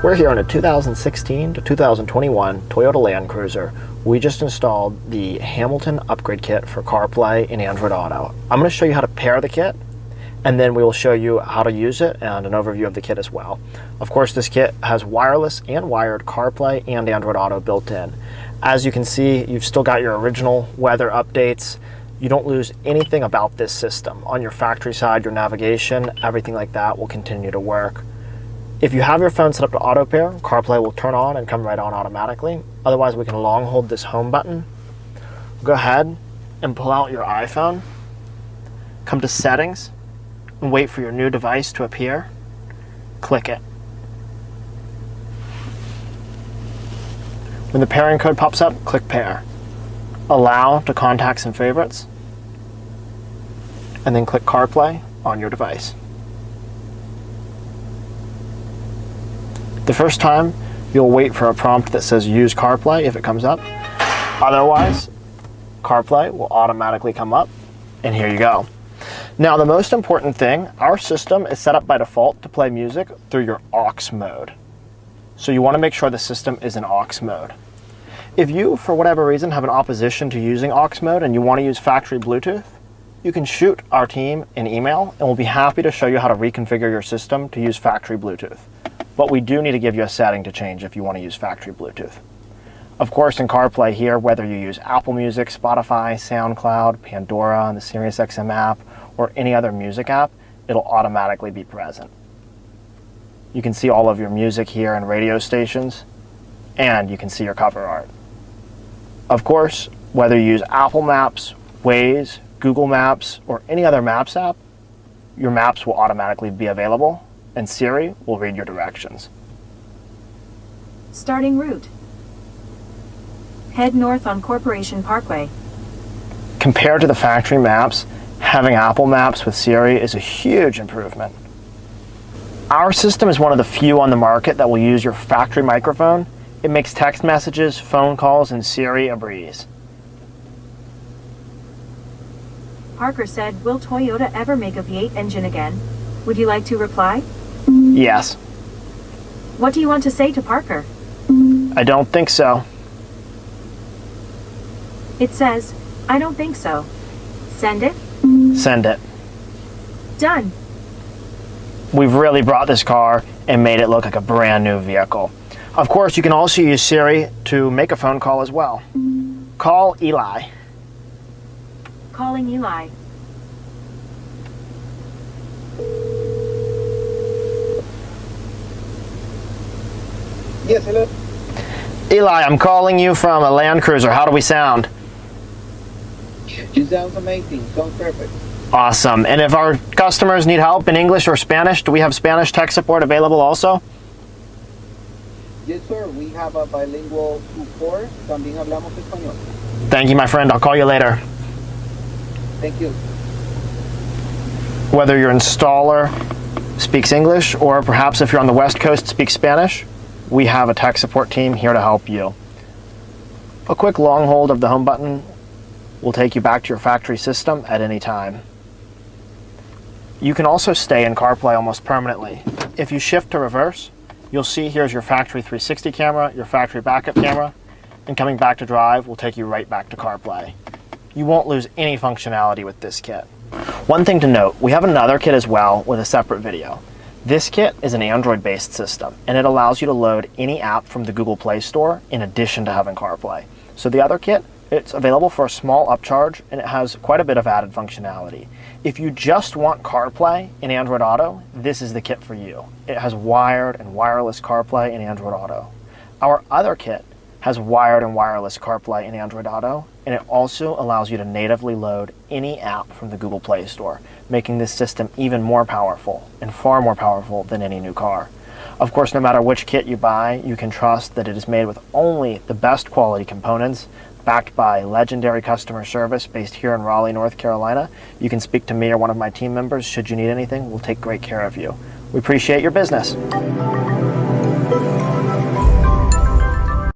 We're here in a 2016 to 2021 Toyota Land Cruiser. We just installed the Hamilton upgrade kit for CarPlay and Android Auto. I'm going to show you how to pair the kit, and then we will show you how to use it and an overview of the kit as well. Of course, this kit has wireless and wired CarPlay and Android Auto built in. As you can see, you've still got your original weather updates. You don't lose anything about this system. On your factory side, your navigation, everything like that will continue to work. If you have your phone set up to auto pair, CarPlay will turn on and come right on automatically. Otherwise, we can long hold this home button. Go ahead and pull out your iPhone, come to settings, and wait for your new device to appear. Click it. When the pairing code pops up, click pair. Allow to contacts and favorites, and then click CarPlay on your device. The first time, you'll wait for a prompt that says use CarPlay if it comes up. Otherwise, CarPlay will automatically come up, and here you go. Now, the most important thing, our system is set up by default to play music through your aux mode. So you want to make sure the system is in aux mode. If you, for whatever reason, have an opposition to using aux mode and you want to use factory Bluetooth, you can shoot our team an email and we'll be happy to show you how to reconfigure your system to use factory Bluetooth. But we do need to give you a setting to change if you want to use factory Bluetooth. Of course, in CarPlay here, whether you use Apple Music, Spotify, SoundCloud, Pandora, the SiriusXM app, or any other music app, it'll automatically be present. You can see all of your music here and radio stations, and you can see your cover art. Of course, whether you use Apple Maps, Waze, Google Maps, or any other Maps app, your maps will automatically be available, and Siri will read your directions. Starting route. Head north on Corporation Parkway. Compared to the factory maps, having Apple Maps with Siri is a huge improvement. Our system is one of the few on the market that will use your factory microphone. It makes text messages, phone calls, and Siri a breeze. Parker said, will Toyota ever make a V8 engine again? Would you like to reply? Yes. What do you want to say to Parker? I don't think so. It says, I don't think so. Send it? Send it. Done. We've really brought this car and made it look like a brand new vehicle. Of course, you can also use Siri to make a phone call as well. Call Eli. Calling Eli. Yes, hello. Eli, I'm calling you from a Land Cruiser. How do we sound? You sound amazing. Sounds perfect. Awesome. And if our customers need help in English or Spanish, do we have Spanish tech support available also? Yes, sir. We have a bilingual support. También hablamos español. Thank you, my friend. I'll call you later. Thank you. Whether your installer speaks English or perhaps if you're on the West Coast speaks Spanish, we have a tech support team here to help you. A quick long hold of the home button will take you back to your factory system at any time. You can also stay in CarPlay almost permanently. If you shift to reverse, you'll see here's your factory 360 camera, your factory backup camera, and coming back to drive will take you right back to CarPlay. You won't lose any functionality with this kit. One thing to note, we have another kit as well with a separate video. This kit is an Android-based system, and it allows you to load any app from the Google Play Store in addition to having CarPlay. So the other kit, it's available for a small upcharge, and it has quite a bit of added functionality. If you just want CarPlay and Android Auto, this is the kit for you. It has wired and wireless CarPlay and Android Auto. Our other kit has wired and wireless CarPlay and Android Auto, and it also allows you to natively load any app from the Google Play Store, making this system even more powerful and far more powerful than any new car. Of course, no matter which kit you buy, you can trust that it is made with only the best quality components, backed by legendary customer service based here in Raleigh, North Carolina. You can speak to me or one of my team members should you need anything. We'll take great care of you. We appreciate your business.